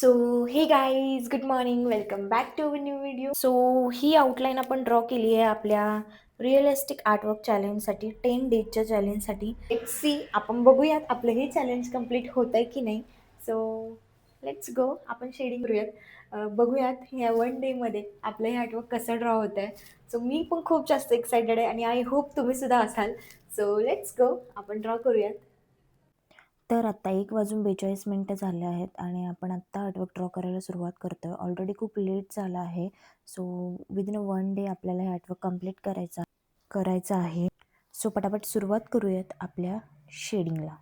So hey guys, good morning, welcome back to new video. So ही outline आपण draw केली आहे आपल्या रिअलिस्टिक आर्टवर्क चॅलेंजसाठी, 10 डेजच्या चॅलेंजसाठी. लेट्स सी, आपण बघूयात आपलं हे चॅलेंज कम्प्लीट होत आहे की नाही. सो लेट्स गो, आपण शेडिंग करूयात. बघूयात ह्या 1 डेमध्ये आपलं हे आर्टवर्क कसं ड्रॉ होतं आहे. सो मी पण खूप जास्त एक्सायटेड आहे आणि आय होप तुम्ही सुद्धा असाल. सो लेट्स गो, आपण ड्रॉ करूयात. तर आत्ता 1:42 झाले आहेत आणि आपण आत्ता आर्टवर्क ड्रॉ करायला सुरुवात करतो आहे. ऑलरेडी खूप लेट झाला आहे. सो विदिन 1 डे आपल्याला हे आर्टवर्क कंप्लीट करायचं आहे. सो पटापट सुरुवात करूयात आपल्या शेडिंगला.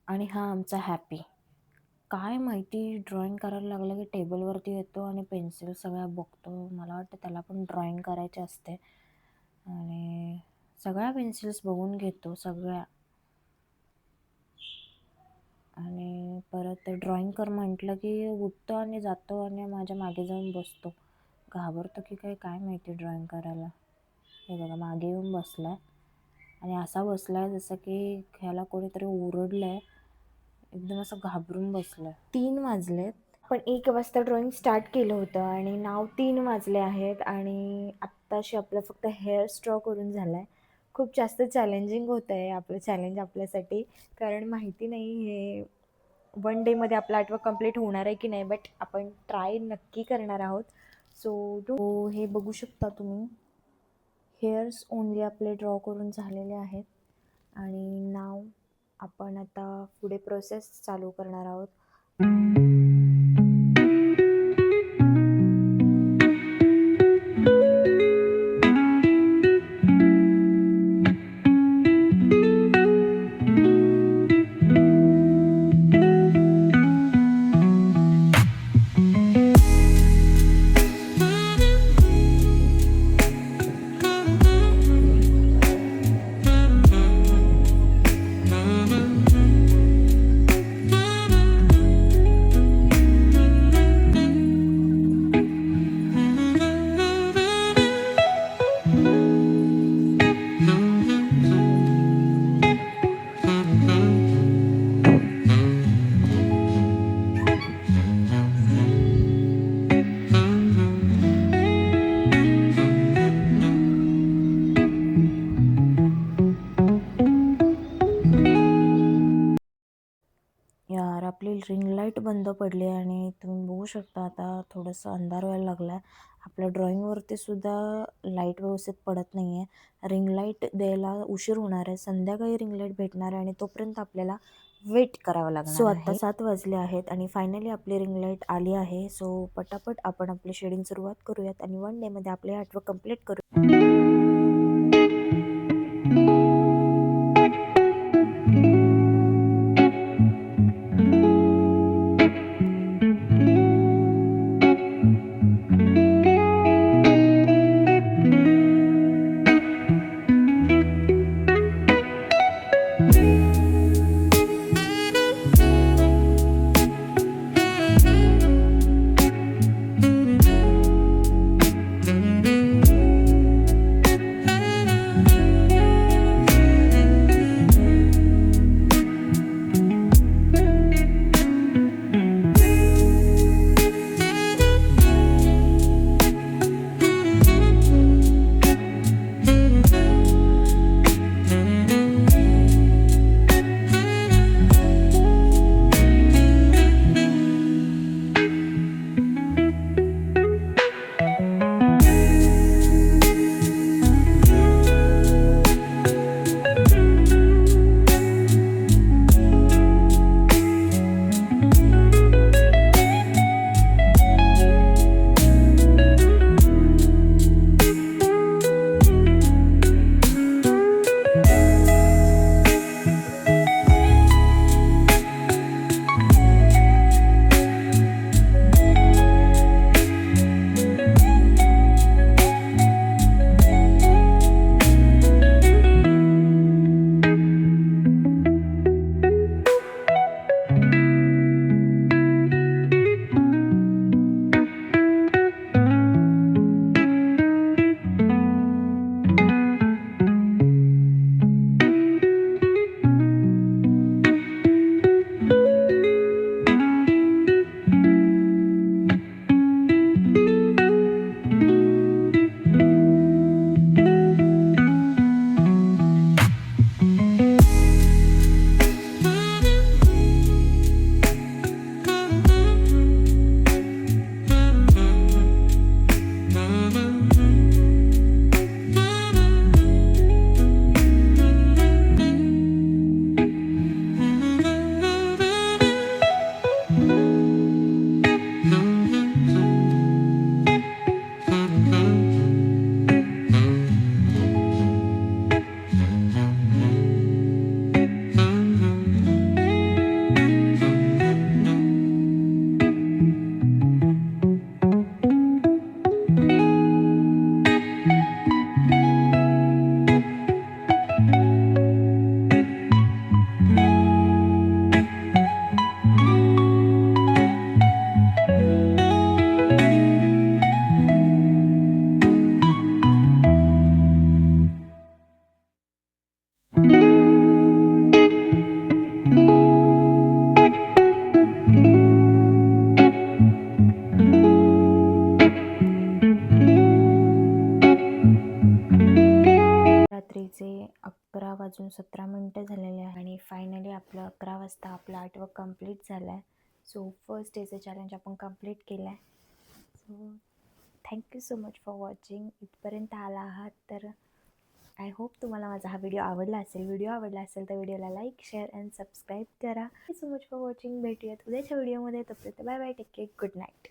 आणि हा आमचा हॅपी. काय माहिती, ड्रॉइंग करायला लागलं की टेबलवरती येतो आणि पेन्सिल सगळ्या बघतो. मला वाटतं त्याला पण ड्रॉइंग करायची असते आणि सगळ्या पेन्सिल्स बघून घेतो सगळ्या, आणि परत ड्रॉइंग कर म्हटलं की उठतो आणि जातो आणि माझ्या मागे जाऊन बसतो. घाबरतो की काय माहिती ड्रॉइंग करायला. हे बघा, मागे येऊन बसला आहे आणि असा बसला आहे जसं की ह्याला कोणीतरी ओरडलं आहे. एकदम असं घाबरून बसलं आहे. 3 वाजलेत, पण 1 वाजता ड्रॉइंग स्टार्ट केलं होतं आणि नाव 3 वाजले आहेत आणि आत्ताशी आपलं फक्त हेअर्स ड्रॉ करून झाला आहे. खूप जास्त चॅलेंजिंग होतं आहे आपलं चॅलेंज आपल्यासाठी, कारण माहिती नाही हे 1 डेमध्ये आपलं आर्टवर्क कंप्लीट होणार आहे की नाही, बट आपण ट्राय नक्की करणार आहोत. सो हे बघू शकता तुम्ही, हेअर्स ओनली आपले ड्रॉ करून झालेले आहेत आणि नाव आपण आता पुढे प्रोसेस चालू करणार आहोत. यार, आपली रिंग लाईट बंद पडली आणि तुम्ही बघू शकता आता थोडंसं अंधार व्हायला लागला आहे. आपल्या ड्रॉइंगवरती सुद्धा लाईट व्यवस्थित पडत नाही आहे. रिंग लाईट द्यायला उशीर होणार आहे. संध्याकाळी रिंग लाईट भेटणार आहे आणि तोपर्यंत आपल्याला वेट करावं लागणार. सो आत्ता 7 वाजले आहेत आणि फायनली आपली रिंग लाईट आली आहे. सो पटापट आपण आपली शेडिंग सुरुवात करूयात आणि 1 डेमध्ये आपले आर्टवर्क कंप्लीट करू. वाजून 17 मिनटं झालेले आहे आणि फायनली आपलं 11 वाजता आपलं आर्टवर्क कंप्लीट झालं आहे. सो फर्स्ट डेचं चॅलेंज आपण कंप्लीट केलं आहे. So thank you so much for watching. इथपर्यंत आला आहात तर आय होप तुम्हाला माझा हा व्हिडिओ आवडला असेल. व्हिडिओ आवडला असेल तर व्हिडिओला लाईक, शेअर अँड सबस्क्राईब करा. Thank you so much for watching. भेटूयात उद्याच्या व्हिडिओमध्ये. तोपर्यंत bye bye. Take care. Good night.